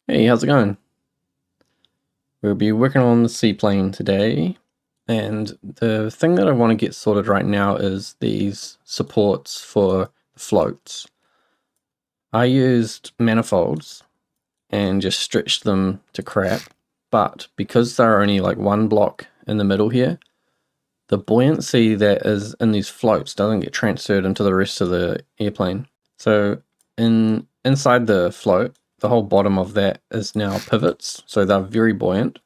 Hey, how's it going? We'll be working on the Seaplane today, and the thing that I want to get sorted right now is these supports for the floats. I used manifolds and just stretched them to crap, but because they're only like one block in the middle here, the buoyancy that is in these floats doesn't get transferred into the rest of the airplane. So inside the float, the whole bottom of that is now pivots, so they're very buoyant.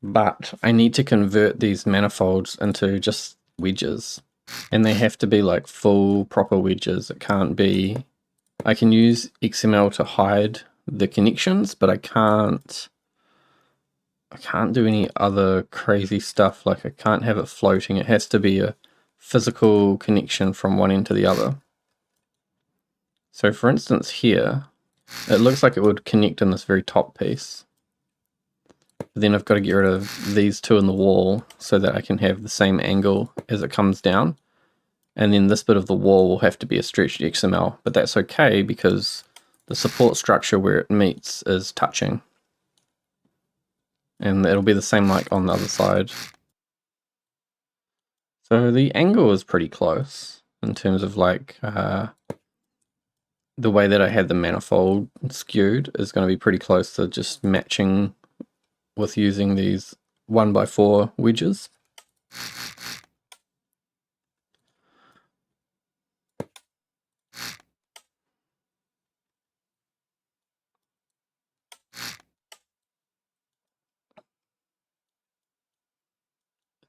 But I need to convert these manifolds into just wedges. And they have to be like full proper wedges. It can't be... I can use XML to hide the connections, but I can't do any other crazy stuff. Like I can't have it floating. It has to be a physical connection from one end to the other. So for instance here, it looks like it would connect in this very top piece. But then I've got to get rid of these two in the wall so that I can have the same angle as it comes down. And then this bit of the wall will have to be a stretched XML, but that's okay because the support structure where it meets is touching. And it'll be the same like on the other side. So the angle is pretty close in terms of like the way that I had the manifold skewed is going to be pretty close to just matching with using these 1x4 wedges.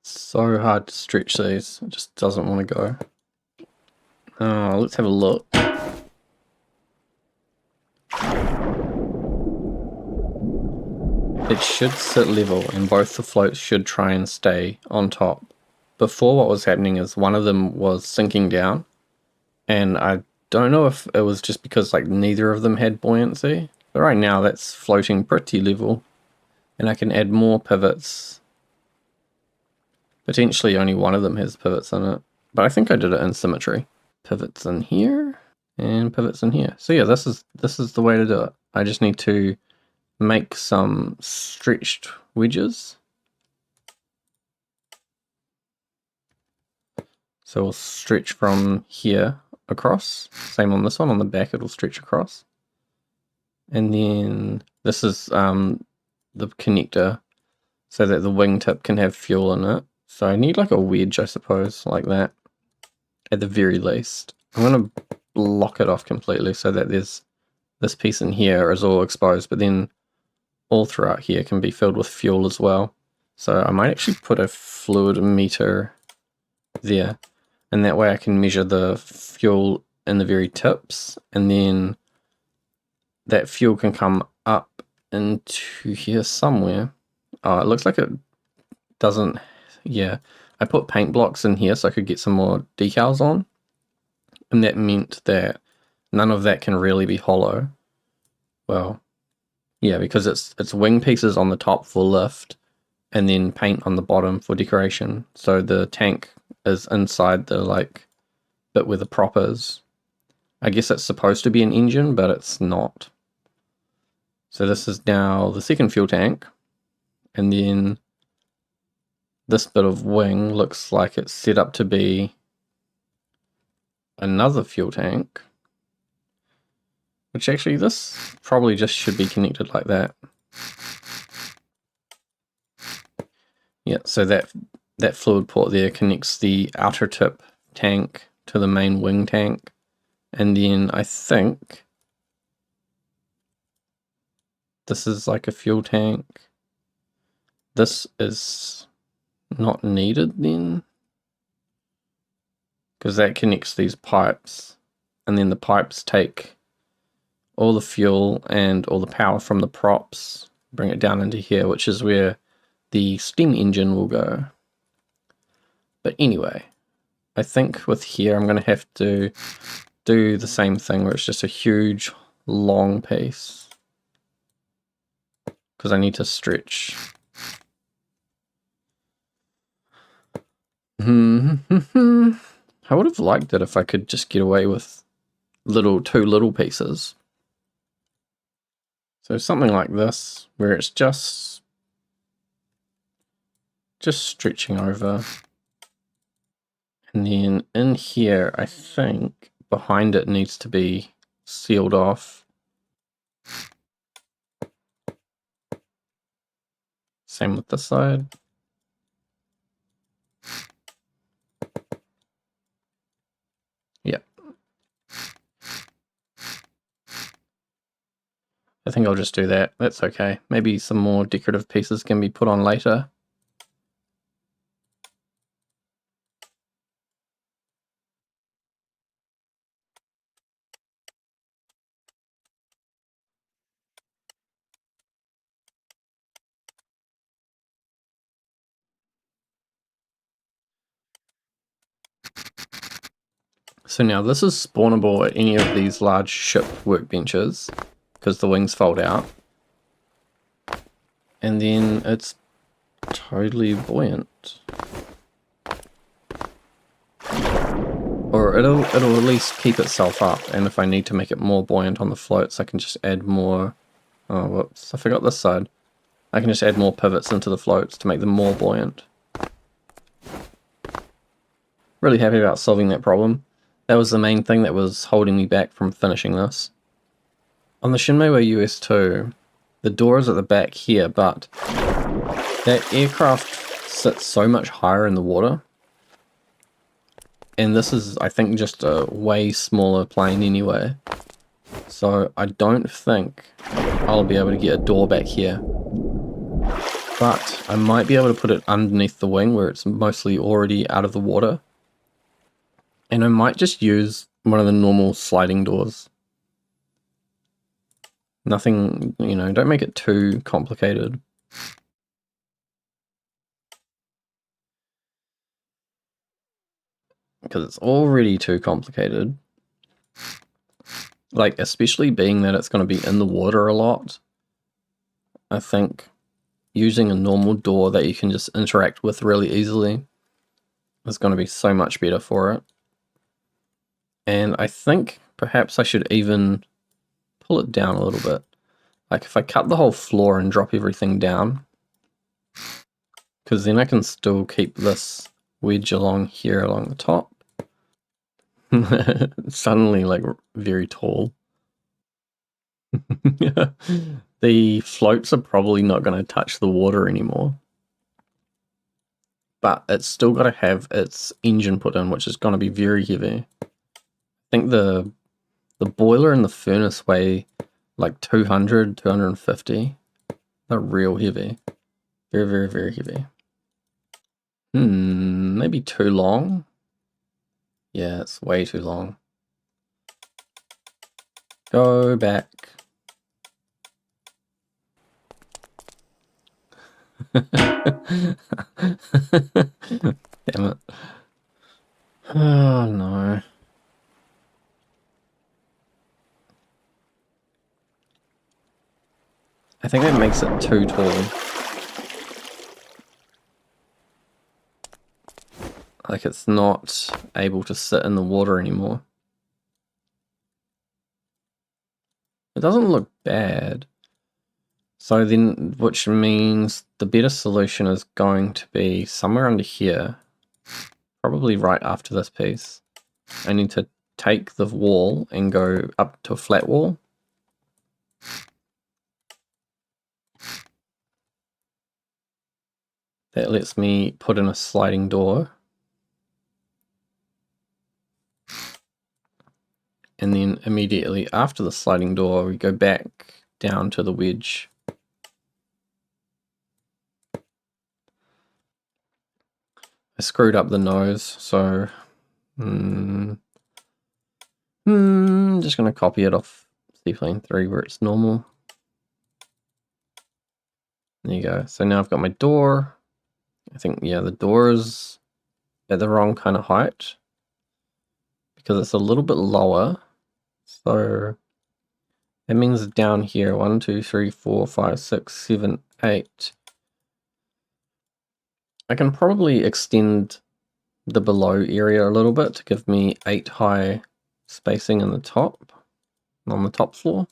It's so hard to stretch these, it just doesn't want to go. Let's have a look. It should sit level and both the floats should try and stay on top. Before, what was happening is one of them was sinking down, and I don't know if it was just because like neither of them had buoyancy, but right now that's floating pretty level, and I can add more pivots. Potentially only one of them has pivots in it, but I think I did it in symmetry. Pivots in here and pivots in here. So yeah, this is the way to do it. I just need to make some stretched wedges. So we'll stretch from here across. Same on this one, on the back it'll stretch across. And then this is the connector so that the wingtip can have fuel in it. So I need like a wedge, I suppose, like that, at the very least. I'm going to block it off completely so that there's this piece in here is all exposed, but then all throughout here can be filled with fuel as well. So I might actually put a fluid meter there, and that way I can measure the fuel in the very tips, and then that fuel can come up into here somewhere. Oh, it looks like it doesn't... Yeah, I put paint blocks in here so I could get some more decals on, and that meant that none of that can really be hollow. Well, yeah, because it's wing pieces on the top for lift, and then paint on the bottom for decoration. So the tank is inside the like bit where the prop is. I guess it's supposed to be an engine, but it's not. So this is now the second fuel tank, and then this bit of wing looks like it's set up to be another fuel tank, which actually this probably just should be connected like that. Yeah, so that fluid port there connects the outer tip tank to the main wing tank, and then I think this is like a fuel tank. This is not needed then, because that connects these pipes, and then the pipes take all the fuel and all the power from the props, bring it down into here, which is where the steam engine will go. But anyway, I think with here I'm going to have to do the same thing where it's just a huge long piece, because I need to stretch. I would have liked it if I could just get away with two little pieces. So something like this, where it's just stretching over. And then in here, I think behind it needs to be sealed off. Same with this side. Yep. I think I'll just do that. That's okay. Maybe some more decorative pieces can be put on later. So now this is spawnable at any of these large ship workbenches because the wings fold out. And then it's totally buoyant. Or it'll at least keep itself up, and if I need to make it more buoyant on the floats, I can just add more... Oh, whoops, I forgot this side. I can just add more pivots into the floats to make them more buoyant. Really happy about solving that problem. That was the main thing that was holding me back from finishing this. On the Shinmeiwa US2, the door is at the back here, but that aircraft sits so much higher in the water. And this is, I think, just a way smaller plane anyway. So I don't think I'll be able to get a door back here. But I might be able to put it underneath the wing where it's mostly already out of the water. And I might just use one of the normal sliding doors. Nothing, you know, don't make it too complicated. Because it's already too complicated. Like, especially being that it's going to be in the water a lot. I think using a normal door that you can just interact with really easily is going to be so much better for it. And I think perhaps I should even pull it down a little bit. Like if I cut the whole floor and drop everything down, because then I can still keep this wedge along here along the top. Suddenly like very tall. The floats are probably not going to touch the water anymore. But it's still got to have its engine put in, which is going to be very heavy. I think the boiler and the furnace weigh like 200, 250. They're real heavy. Very, very, very heavy. Maybe too long. Yeah, it's way too long. Go back. Damn it. Oh no. I think that makes it too tall. Like it's not able to sit in the water anymore. It doesn't look bad. So then, which means the better solution is going to be somewhere under here. Probably right after this piece. I need to take the wall and go up to a flat wall. That lets me put in a sliding door. And then immediately after the sliding door, we go back down to the wedge. I screwed up the nose, so just going to copy it off Seaplane 3 where it's normal. There you go. So now I've got my door. I think, yeah, the door is at the wrong kind of height because it's a little bit lower. So that means down here, 1, 2, 3, 4, 5, 6, 7, 8. I can probably extend the below area a little bit to give me 8 high spacing in the top, on the top floor.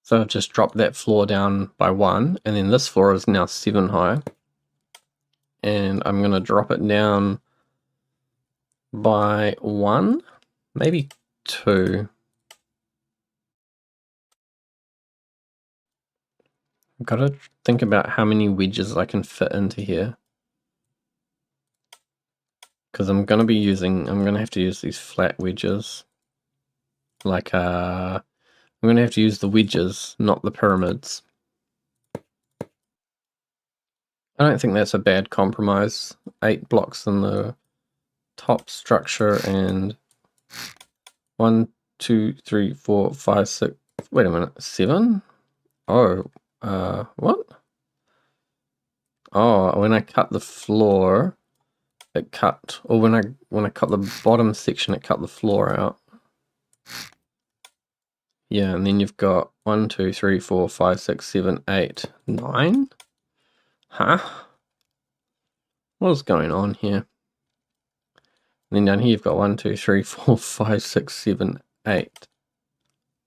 So I've just dropped that floor down by 1, and then this floor is now 7 high. And I'm going to drop it down by 1, maybe 2. I've got to think about how many wedges I can fit into here. Because I'm going to have to use these flat wedges. Like, I'm going to have to use the wedges, not the pyramids. I don't think that's a bad compromise. 8 blocks in the top structure and 1, 2, 3, 4, 5, 6. Wait a minute, 7? Oh, what? Oh, when I cut the floor, it cut, or when I cut the bottom section, it cut the floor out. Yeah, and then you've got 1, 2, 3, 4, 5, 6, 7, 8, 9. Huh? What is going on here? And then down here you've got 1, 2, 3, 4, 5, 6, 7, 8.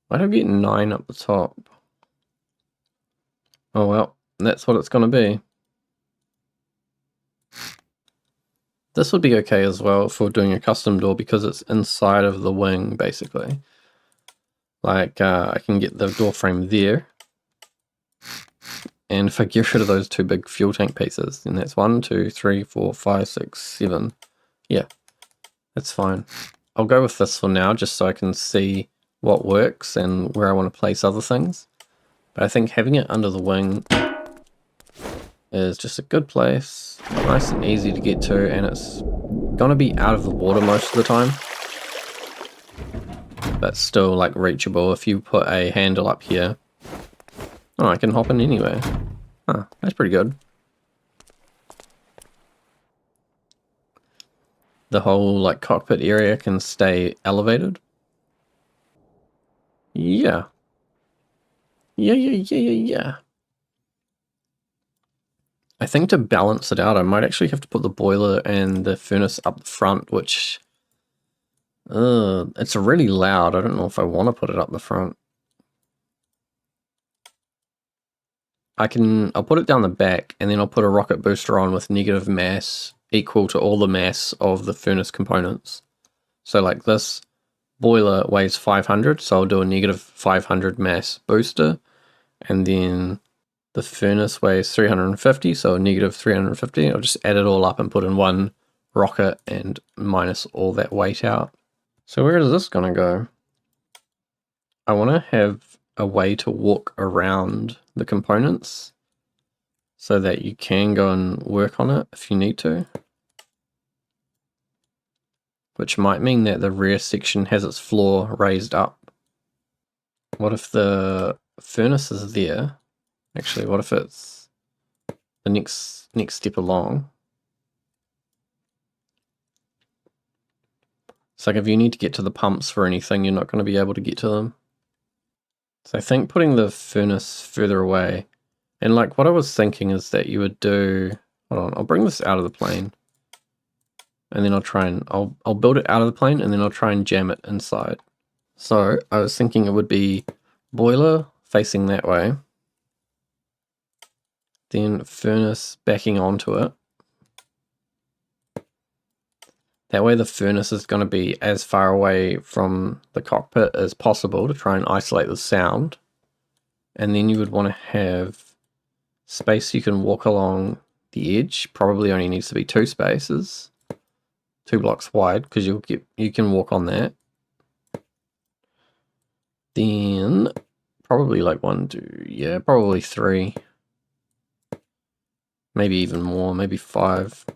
Why did I get 9 up the top? Oh well, that's what it's going to be. This would be okay as well for doing a custom door because it's inside of the wing, basically. Like, I can get the door frame there. And if I get rid of those 2 big fuel tank pieces, then that's 1, 2, 3, 4, 5, 6, 7. Yeah, that's fine. I'll go with this for now, just so I can see what works and where I want to place other things. But I think having it under the wing is just a good place, nice and easy to get to, and it's gonna be out of the water most of the time, but still like reachable. If you put a handle up here, oh, I can hop in anywhere. Huh, that's pretty good. The whole like cockpit area can stay elevated. Yeah. Yeah. I think to balance it out, I might actually have to put the boiler and the furnace up the front, which it's really loud. I don't know if I want to put it up the front. I'll put it down the back, and then I'll put a rocket booster on with negative mass equal to all the mass of the furnace components. So like this boiler weighs 500, so I'll do a negative 500 mass booster, and then the furnace weighs 350, so a negative 350. I'll just add it all up and put in one rocket and minus all that weight out. So where is this gonna go? I want to have a way to walk around the components so that you can go and work on it if you need to. Which might mean that the rear section has its floor raised up. What if the furnace is there? Actually, what if it's the next step along? It's like if you need to get to the pumps for anything, you're not going to be able to get to them. So I think putting the furnace further away, and like what I was thinking is that you would do, hold on, I'll bring this out of the plane. And then I'll build it out of the plane, and then I'll try and jam it inside. So I was thinking it would be boiler facing that way, then furnace backing onto it. That way the furnace is going to be as far away from the cockpit as possible to try and isolate the sound. And then you would want to have space you can walk along the edge. Probably only needs to be 2 spaces. 2 blocks wide, because you can walk on that. Then probably like 1, 2, yeah, probably 3. Maybe even more, maybe 5.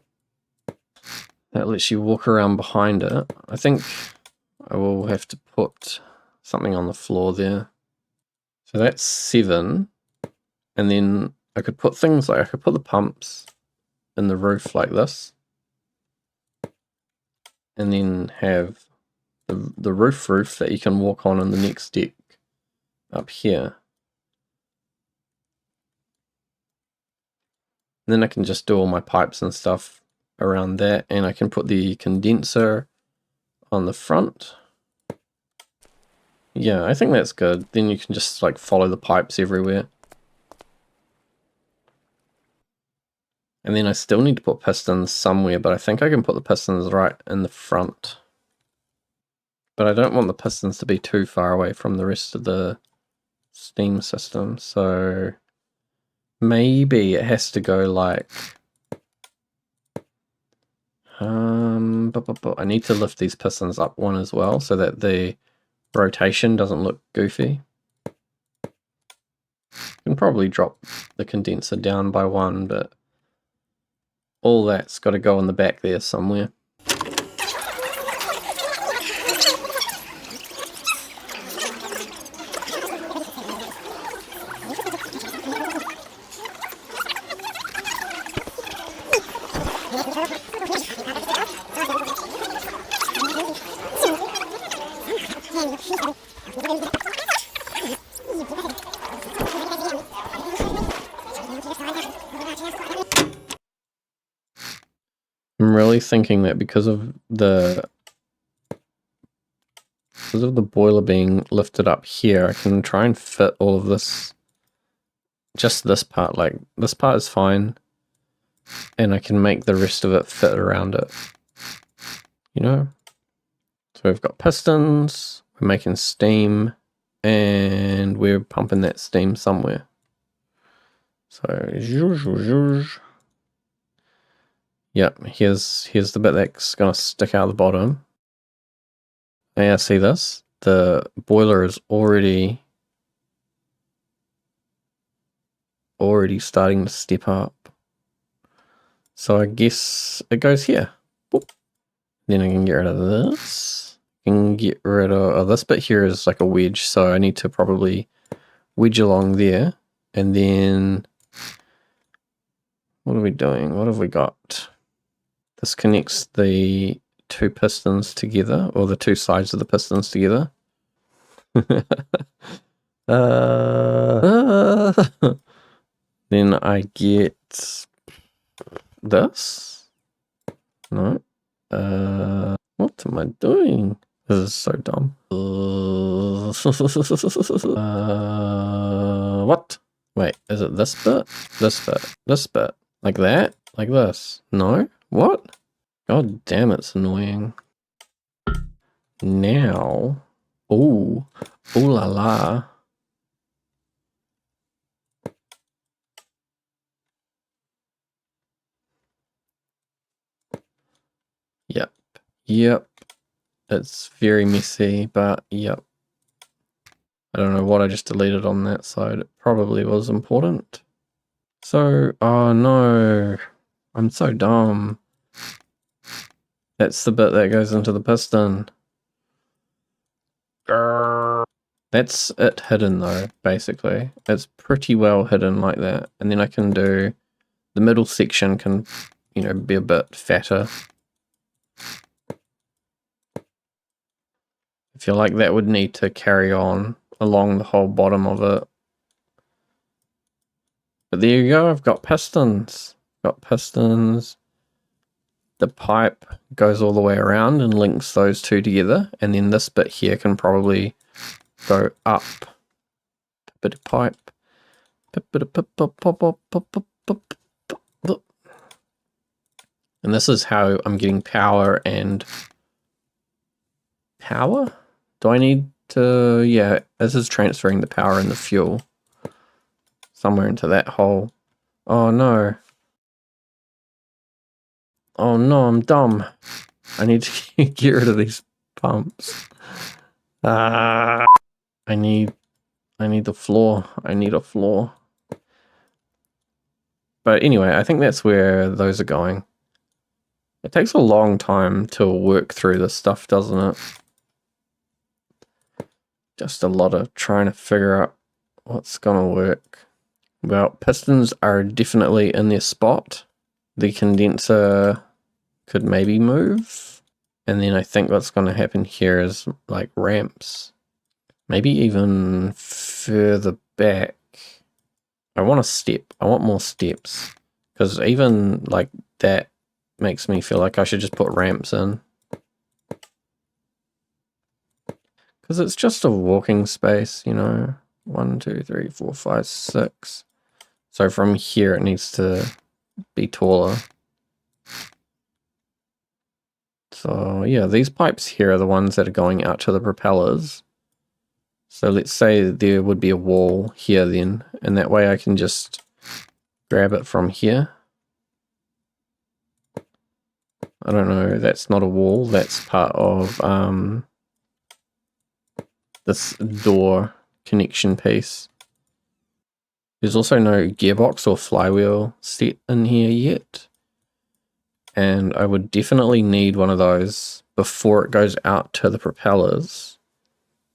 That lets you walk around behind it. I think I will have to put something on the floor there. So that's 7. And then I could put things like, I could put the pumps in the roof like this. And then have the roof that you can walk on in the next deck up here. And then I can just do all my pipes and stuff around that, and I can put the condenser on the front. Yeah, I think that's good. Then you can just like follow the pipes everywhere. And then I still need to put pistons somewhere, but I think I can put the pistons right in the front. But I don't want the pistons to be too far away from the rest of the steam system, so maybe it has to go like I need to lift these pistons up one as well so that the rotation doesn't look goofy. Can probably drop the condenser down by one, but all that's got to go in the back there somewhere. I'm really thinking that because of the boiler being lifted up here, I can try and fit all of this, just this part, like this part is fine, and I can make the rest of it fit around it, you know? So we've got pistons, we're making steam, and we're pumping that steam somewhere. So, yep, here's the bit that's gonna stick out the bottom. Yeah, see this? The boiler is already starting to step up. So I guess it goes here. Boop. Then I can get rid of this. I can get rid of this bit here is like a wedge, so I need to probably wedge along there. And then what are we doing? What have we got? This connects the two pistons together, or the two sides of the pistons together. Then I get this. No. What am I doing? This is so dumb. What? Wait, is it this bit? This bit? This bit? Like that? Like this? No? What? God damn, it's annoying. Now. Ooh. Ooh la la. Yep. Yep. It's very messy, but yep. I don't know what I just deleted on that side. It probably was important. So, oh no. I'm so dumb. That's the bit that goes into the piston. Grrr. That's it hidden though, basically. It's pretty well hidden like that. And then I can do, the middle section can, you know, be a bit fatter. I feel like that would need to carry on along the whole bottom of it. But there you go, I've got pistons. Got pistons. The pipe goes all the way around and links those two together. And then this bit here can probably go up. Bit of pipe. And this is how I'm getting power and power? Do I need to, yeah, this is transferring the power and the fuel somewhere into that hole. Oh no. Oh no, I'm dumb. I need to get rid of these pumps. I need the floor. I need a floor. But anyway, I think that's where those are going. It takes a long time to work through this stuff, doesn't it? Just a lot of trying to figure out what's gonna work. Well, pistons are definitely in their spot. The condenser could maybe move. And then I think what's going to happen here is like ramps. Maybe even further back. I want a step. I want more steps. Because even like that makes me feel like I should just put ramps in. Because it's just a walking space, you know. 1, 2, 3, 4, 5, 6. So from here it needs to be taller. So yeah, these pipes here are the ones that are going out to the propellers. So let's say there would be a wall here then, and that way I can just grab it from here. I don't know, that's not a wall, that's part of this door connection piece. There's also no gearbox or flywheel set in here yet. And I would definitely need one of those before it goes out to the propellers,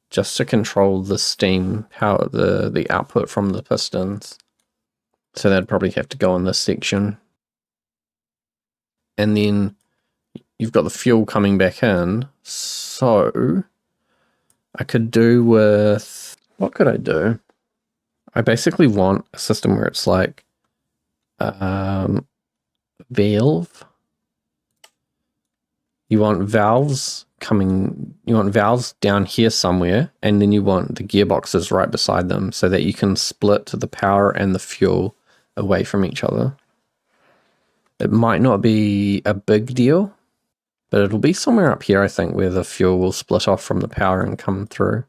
just to control the steam power, the output from the pistons. So that'd probably have to go in this section. And then you've got the fuel coming back in. So I could do with, what could I do? I basically want a system where it's like valve. You want valves down here somewhere, and then you want the gearboxes right beside them so that you can split the power and the fuel away from each other. It might not be a big deal, but it'll be somewhere up here, I think, where the fuel will split off from the power and come through.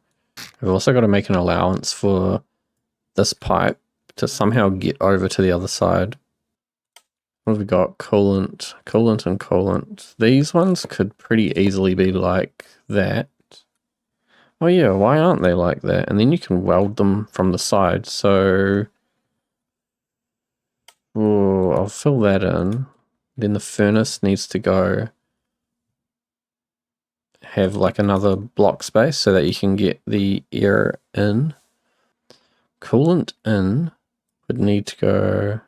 We've also got to make an allowance for this pipe to somehow get over to the other side. What have we got? Coolant, and coolant. These ones could pretty easily be like that. Oh yeah, why aren't they like that? And then you can weld them from the side, so... Oh, I'll fill that in. Then the furnace needs to go have like another block space so that you can get the air in. Coolant in would need to go...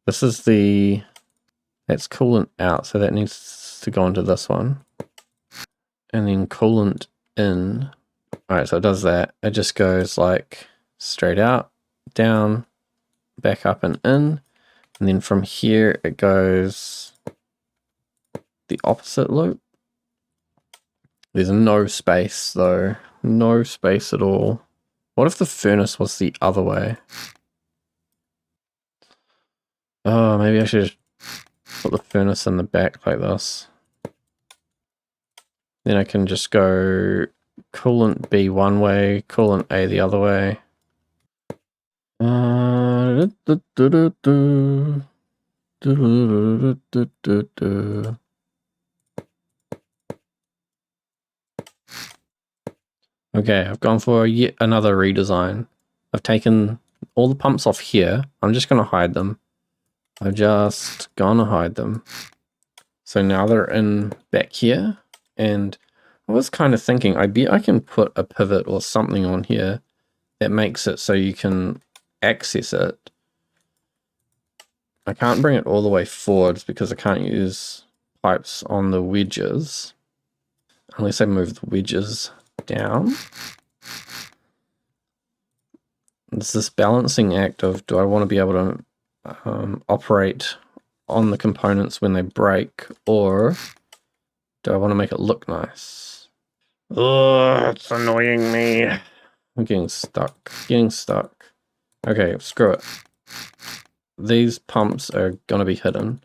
This is the... That's coolant out, so that needs to go into this one. And then coolant in. Alright, so it does that. It just goes like straight out, down, back up and in. And then from here it goes the opposite loop. There's no space though. No space at all. What if the furnace was the other way? Oh, maybe I should put the furnace in the back like this. Then I can just go coolant B one way, coolant A the other way. Okay, I've gone for yet another redesign. I've taken all the pumps off here. I'm just going to hide them. I'm just going to hide them. So now they're in back here. And I was kind of thinking, I bet I can put a pivot or something on here that makes it so you can access it. I can't bring it all the way forwards because I can't use pipes on the wedges. Unless I move the wedges down. It's this balancing act of, do I want to be able to operate on the components when they break, or do I want to make it look nice? Oh, it's annoying me. I'm getting stuck. Okay, screw it. These pumps are going to be hidden.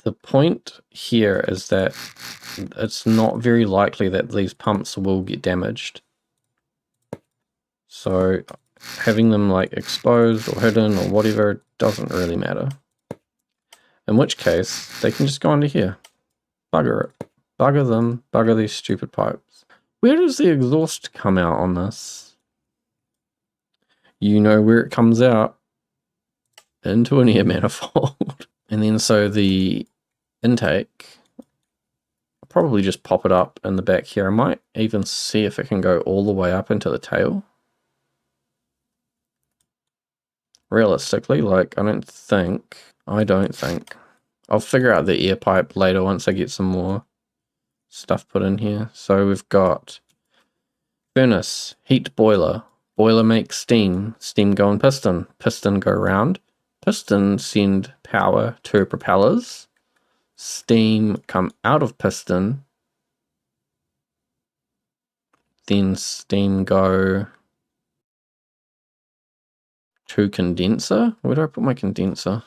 The point here is that it's not very likely that these pumps will get damaged. So having them like exposed or hidden or whatever doesn't really matter. In which case, they can just go under here. Bugger it. Bugger them. Bugger these stupid pipes. Where does the exhaust come out on this? You know where it comes out. Into an air manifold. And then so the intake, I'll probably just pop it up in the back here. I might even see if it can go all the way up into the tail. Realistically, like, I don't think. I'll figure out the air pipe later once I get some more stuff put in here. So we've got furnace, heat boiler. Boiler makes steam. Steam go in piston. Piston go round. Piston send power to propellers. Steam come out of piston then steam go to condenser. Where do I put my condenser?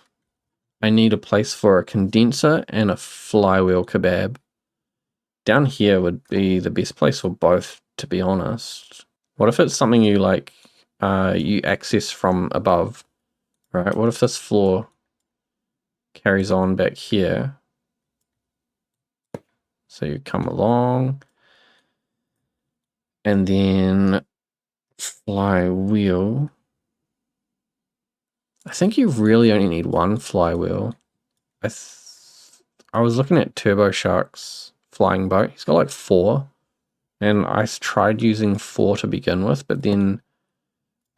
I need a place for a condenser and a flywheel kebab. Down here would be the best place for both, to be honest. What if it's something you like, you access from above, right? What if this floor carries on back here? So you come along, and then flywheel. I think you really only need one flywheel. I was looking at Turbo Shark's flying boat. He's got like 4. And I tried using 4 to begin with, but then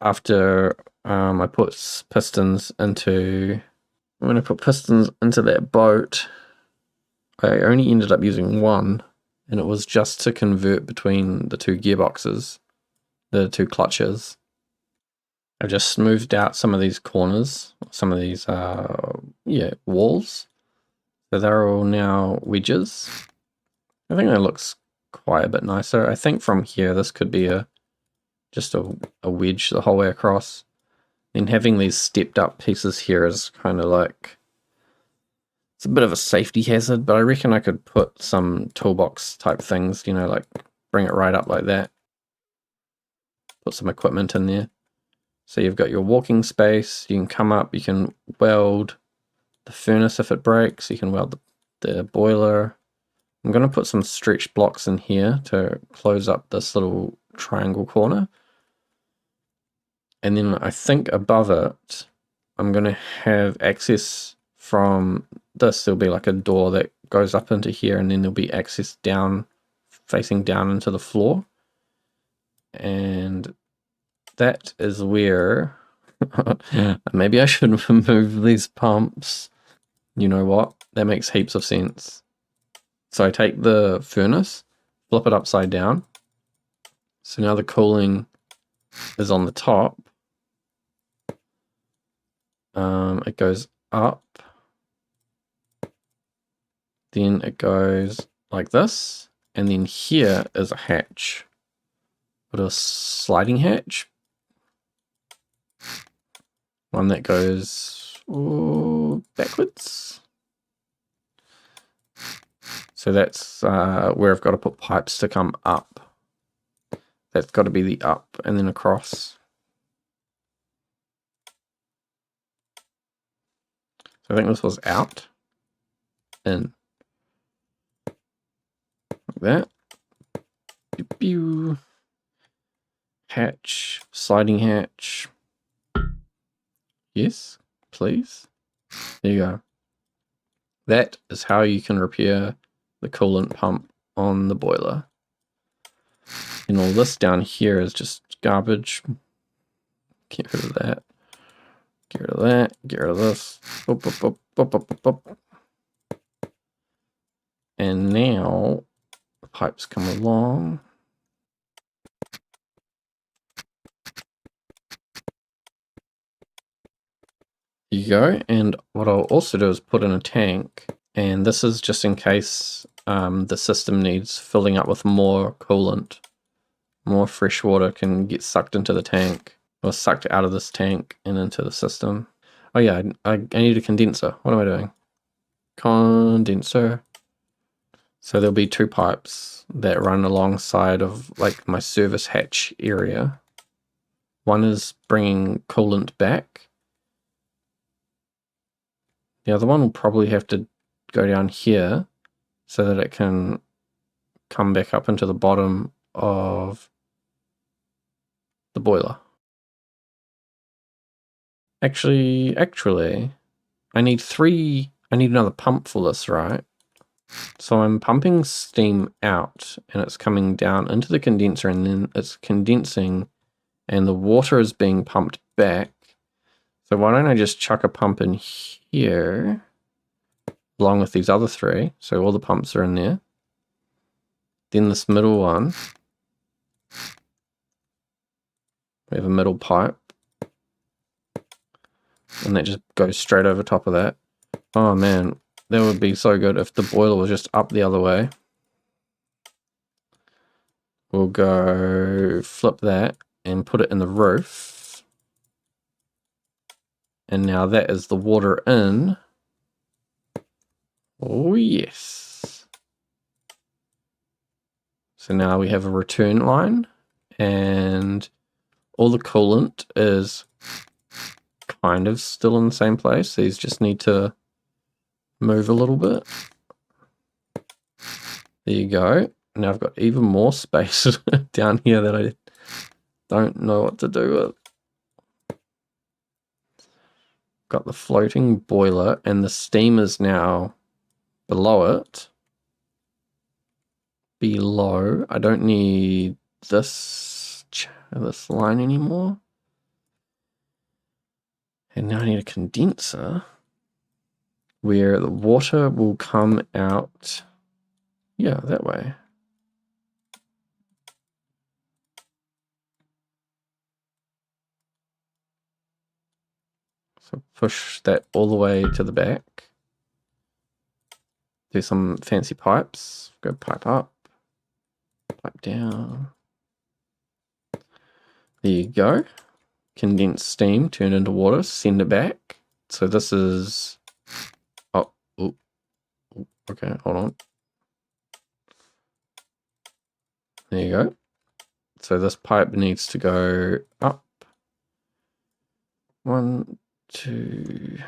after I put pistons into... When I put pistons into that boat, I only ended up using 1. And it was just to convert between the 2 gearboxes, the 2 clutches. I've just smoothed out some of these corners, some of these walls. So they're all now wedges. I think that looks quite a bit nicer. I think from here this could be just a wedge the whole way across. Then having these stepped up pieces here is kind of like, it's a bit of a safety hazard, but I reckon I could put some toolbox type things, you know, like bring it right up like that. Put some equipment in there. So you've got your walking space, you can come up, you can weld the furnace if it breaks, you can weld the boiler. I'm going to put some stretch blocks in here to close up this little triangle corner. And then I think above it, I'm going to have access from this. There'll be like a door that goes up into here, and then there'll be access down, facing down into the floor. And that is where maybe I should remove these pumps. You know what? That makes heaps of sense. So I take the furnace, flip it upside down. So now the cooling is on the top. It goes up. Then it goes like this. And then here is a hatch. But a sliding hatch. One that goes backwards. So that's where I've got to put pipes to come up. That's got to be the up and then across. So I think this was out. In. Like that. Pew, pew. Hatch. Sliding hatch. Yes, please. There you go. That is how you can repair the coolant pump on the boiler. And all this down here is just garbage. Get rid of that. Get rid of that. Get rid of this. Boop, boop, boop, boop, boop, boop. And now the pipes come along. There you go. And what I'll also do is put in a tank. And this is just in case the system needs filling up with more coolant. More fresh water can get sucked into the tank, or sucked out of this tank and into the system. Oh yeah, I need a condenser. What am I doing? Condenser. So there'll be 2 pipes that run alongside of like my service hatch area. One is bringing coolant back. The other one will probably have to go down here so that it can come back up into the bottom of the boiler. Actually, I need another pump for this, right? So I'm pumping steam out and it's coming down into the condenser, and then it's condensing and the water is being pumped back. So why don't I just chuck a pump in here along with these other 3. So all the pumps are in there. Then this middle one, we have a middle pipe. And that just goes straight over top of that. Oh man, that would be so good if the boiler was just up the other way. we'll go flip that and put it in the roof. And now that is the water in. Oh yes. So now we have a return line, and all the coolant is kind of still in the same place. These just need to move a little bit. There you go. Now I've got even more space down here that I don't know what to do with. Got the floating boiler, and the steam is now below it. Below. I don't need this line anymore. And now I need a condenser where the water will come out. Yeah, that way. So push that all the way to the back. Do some fancy pipes. Go pipe up, pipe down. There you go. Condensed steam turned into water, send it back. So this is, okay, hold on. There you go. So this pipe needs to go up. 1, 2.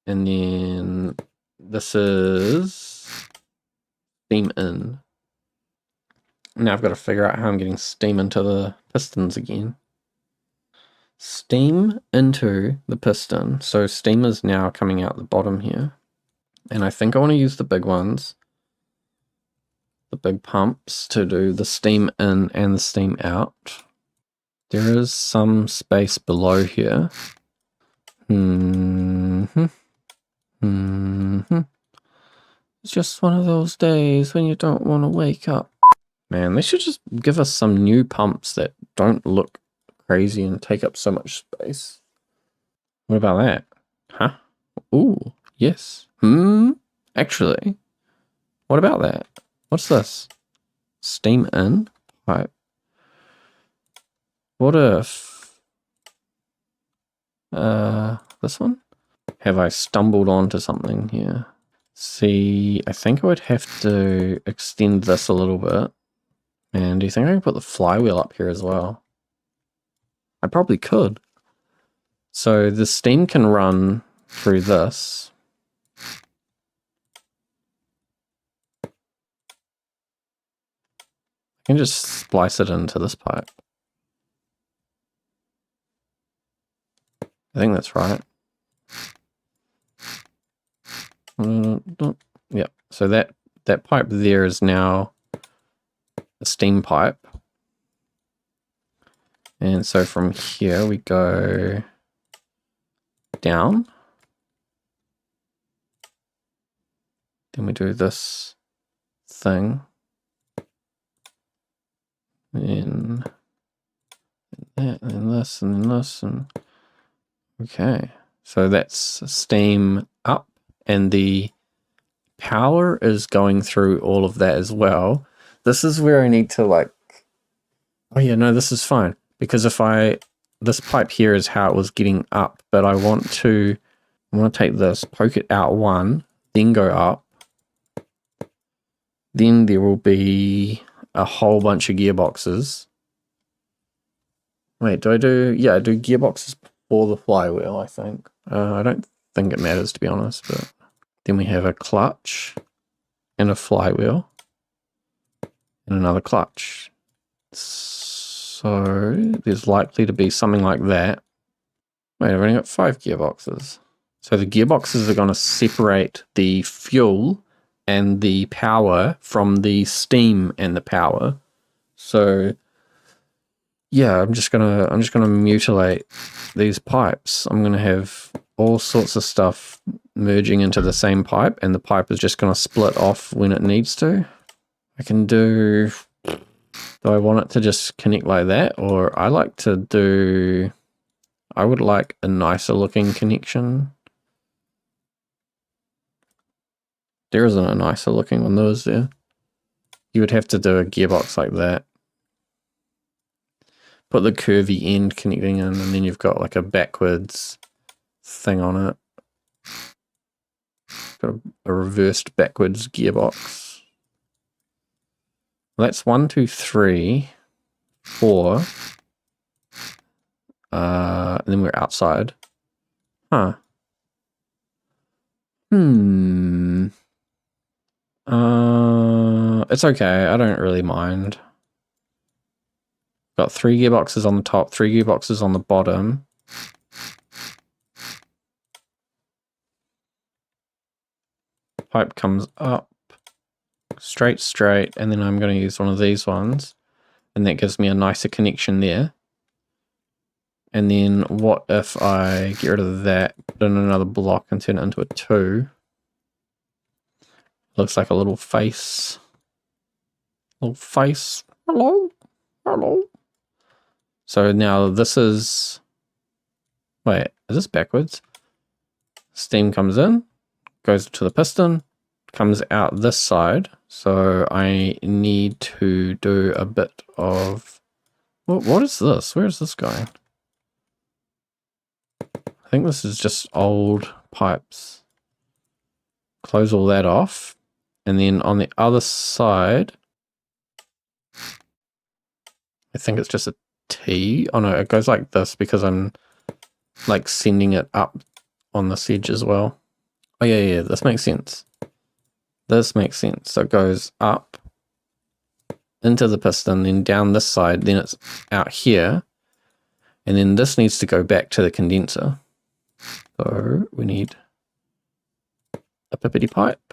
And then this is steam in. Now I've got to figure out how I'm getting steam into the pistons again. Steam into the piston. So steam is now coming out the bottom here. And I think I want to use the big ones, the big pumps, to do the steam in and the steam out. There is some space below here. It's just one of those days when you don't want to wake up. Man, they should just give us some new pumps that don't look crazy and take up so much space. What about that? Huh? Ooh, yes. Actually, what about that? What's this? Steam in pipe. What if this one? Have I stumbled onto something here? See, I think I would have to extend this a little bit. And do you think I can put the flywheel up here as well? I probably could. So the steam can run through this. I can just splice it into this pipe. I think that's right. Yeah, so that pipe there is now a steam pipe. And so from here we go down. Then we do this thing. And that, and this, and then this, and okay. So that's steam up, and the power is going through all of that as well. This is where I need to like, oh yeah, no, this is fine. Because if this pipe here is how it was getting up, but I want to take this, poke it out one, then go up. Then there will be a whole bunch of gearboxes. Wait, do I do, yeah, I do gearboxes before the flywheel, I think. I don't think it matters, to be honest, but then we have a clutch and a flywheel and another clutch. So there's likely to be something like that. Wait, I've only got 5 gearboxes. So the gearboxes are going to separate the fuel and the power from the steam and the power. So yeah, I'm just gonna mutilate these pipes. I'm gonna have all sorts of stuff merging into the same pipe, and the pipe is just gonna split off when it needs to. I can do I want it to just connect like that, or I like to do, I would like a nicer looking connection. There isn't a nicer looking one, though, is there? You would have to do a gearbox like that. Put the curvy end connecting in, and then you've got like a backwards thing on it. Got a reversed backwards gearbox. Well, that's 1, 2, 3, 4. And then we're outside. Huh. It's okay. I don't really mind. Got 3 gearboxes on the top, 3 gearboxes on the bottom. Pipe comes up, straight, and then I'm going to use one of these ones, and that gives me a nicer connection there. And then what if I get rid of that, put in another block and turn it into a 2? Looks like a little face. Little face. Hello? Hello? So now this is... Wait, is this backwards? Steam comes in, goes to the piston, comes out this side. So I need to do a bit of... What is this? Where is this going? I think this is just old pipes. Close all that off. And then on the other side, I think it's just a T. Oh no, it goes like this because I'm like sending it up on this edge as well. Oh yeah, this makes sense. This makes sense. So it goes up into the piston, then down this side, then it's out here. And then this needs to go back to the condenser. So we need a pippity pipe.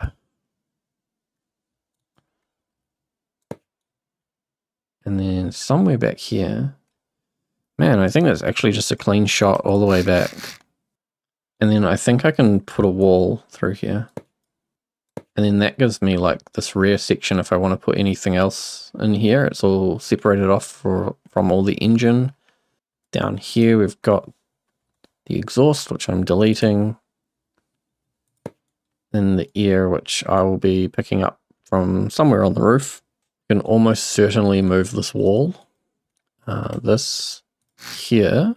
And then somewhere back here. Man, I think that's actually just a clean shot all the way back. And then I think I can put a wall through here. And then that gives me like this rear section if I want to put anything else in here. It's all separated off from all the engine. Down here we've got the exhaust, which I'm deleting. Then the air, which I will be picking up from somewhere on the roof. You can almost certainly move this wall. This here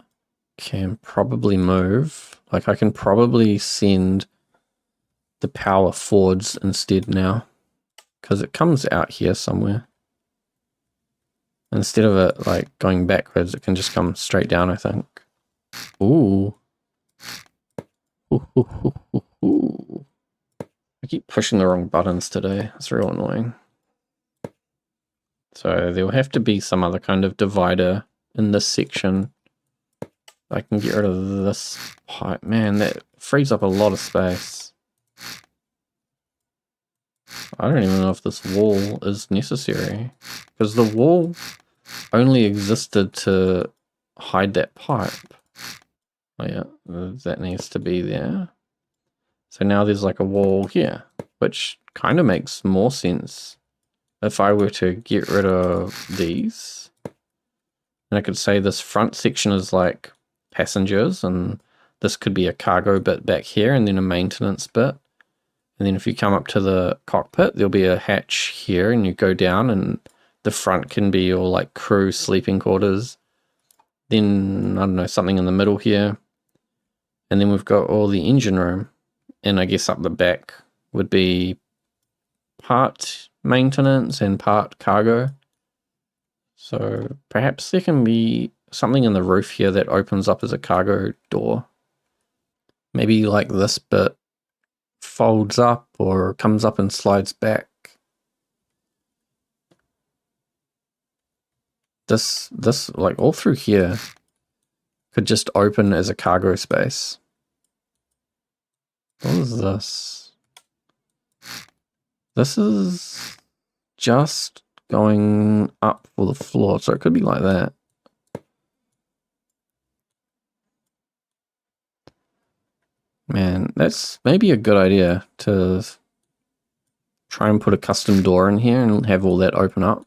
can probably move. Like I can probably send the power forwards instead now, because it comes out here somewhere. Instead of it like going backwards, it can just come straight down, I think. Ooh. Ooh. I keep pushing the wrong buttons today. It's real annoying. So there will have to be some other kind of divider in this section. I can get rid of this pipe. Man, that frees up a lot of space. I don't even know if this wall is necessary, because the wall only existed to hide that pipe. Oh yeah, that needs to be there. So now there's like a wall here, which kind of makes more sense if I were to get rid of these. And I could say this front section is like passengers, and this could be a cargo bit back here, and then a maintenance bit. And then if you come up to the cockpit, there'll be a hatch here, and you go down, and the front can be all like crew sleeping quarters. Then, I don't know, something in the middle here. And then we've got all the engine room. And I guess up the back would be part maintenance and part cargo. So perhaps there can be something in the roof here that opens up as a cargo door. Maybe like this bit folds up or comes up and slides back. This like all through here could just open as a cargo space. What is this? This is just going up for the floor, so it could be like that. Man, that's maybe a good idea to try and put a custom door in here and have all that open up.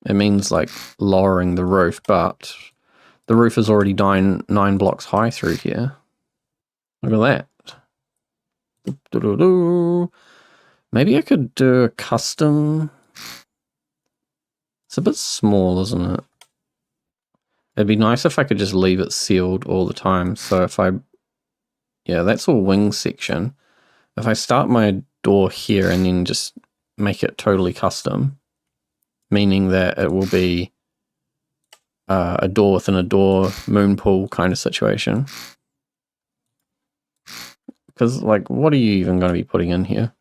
It means like lowering the roof, but the roof is already 9 blocks high through here. Look at that. Maybe I could do a custom. It's a bit small, isn't it? It'd be nice if I could just leave it sealed all the time. So if I, yeah, that's all wing section. If I start my door here and then just make it totally custom, meaning that it will be a door within a door, moon pool kind of situation. Because, like, what are you even going to be putting in here?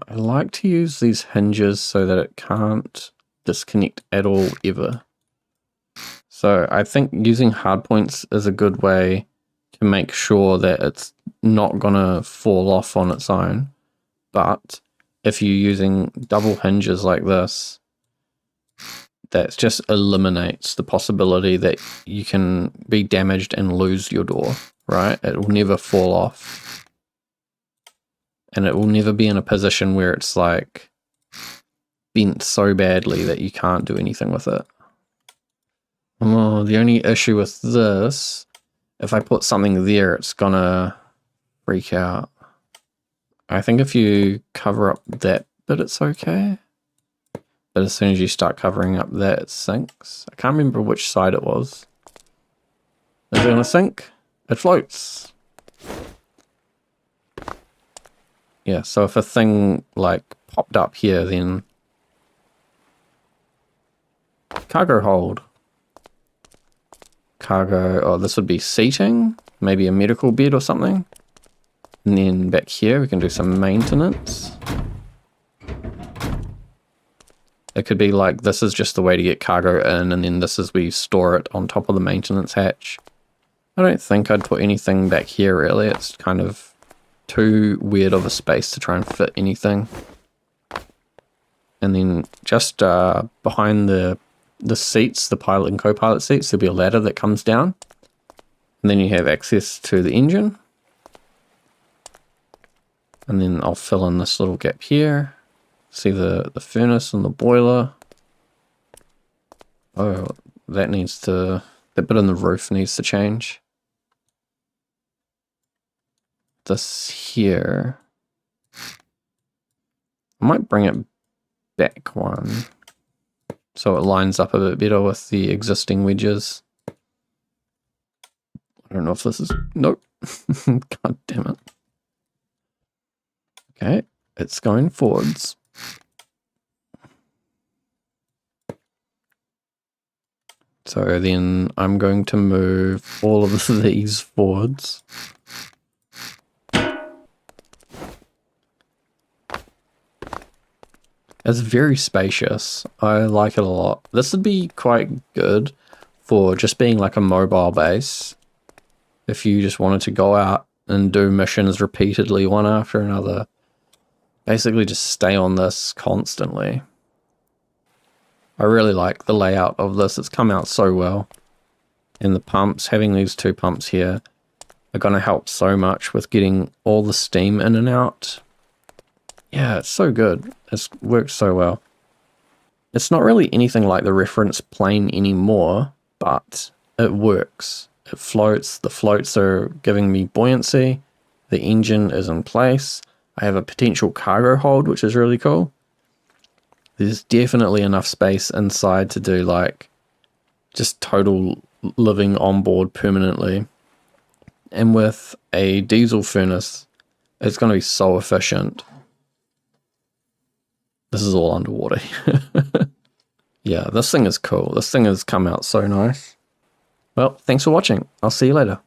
I like to use these hinges so that it can't disconnect at all ever. So I think using hardpoints is a good way to make sure that it's not going to fall off on its own. But if you're using double hinges like this, that just eliminates the possibility that you can be damaged and lose your door, right? It will never fall off. And it will never be in a position where it's like bent so badly that you can't do anything with it. Oh, the only issue with this, if I put something there, it's gonna freak out. I think if you cover up that bit, it's okay. But as soon as you start covering up that, it sinks. I can't remember which side it was. Is it gonna sink? It floats. Yeah, so if a thing like popped up here, then cargo hold. Cargo, oh, this would be seating, maybe a medical bed or something. And then back here we can do some maintenance. It could be like this is just the way to get cargo in, and then this is where you store it on top of the maintenance hatch. I don't think I'd put anything back here really. It's kind of too weird of a space to try and fit anything. And then just behind the seats, the pilot and co-pilot seats, there'll be a ladder that comes down. And then you have access to the engine. And then I'll fill in this little gap here. See the furnace and the boiler. Oh, that needs to, that bit in the roof needs to change. This here, I might bring it back one so it lines up a bit better with the existing wedges. I don't know if this is, nope. God damn it. Okay, it's going forwards. So then I'm going to move all of these forwards. It's very spacious. I like it a lot. This would be quite good for just being like a mobile base. If you just wanted to go out and do missions repeatedly, one after another. Basically just stay on this constantly. I really like the layout of this. It's come out so well. And the pumps, having these two pumps here, are going to help so much with getting all the steam in and out. Yeah, it's so good. It works so well. It's not really anything like the reference plane anymore, but it works. It floats. The floats are giving me buoyancy. The engine is in place. I have a potential cargo hold, which is really cool. There's definitely enough space inside to do like just total living on board permanently. And with a diesel furnace, it's going to be so efficient. This is all underwater. Yeah, this thing is cool. This thing has come out so nice. Well, thanks for watching. I'll see you later.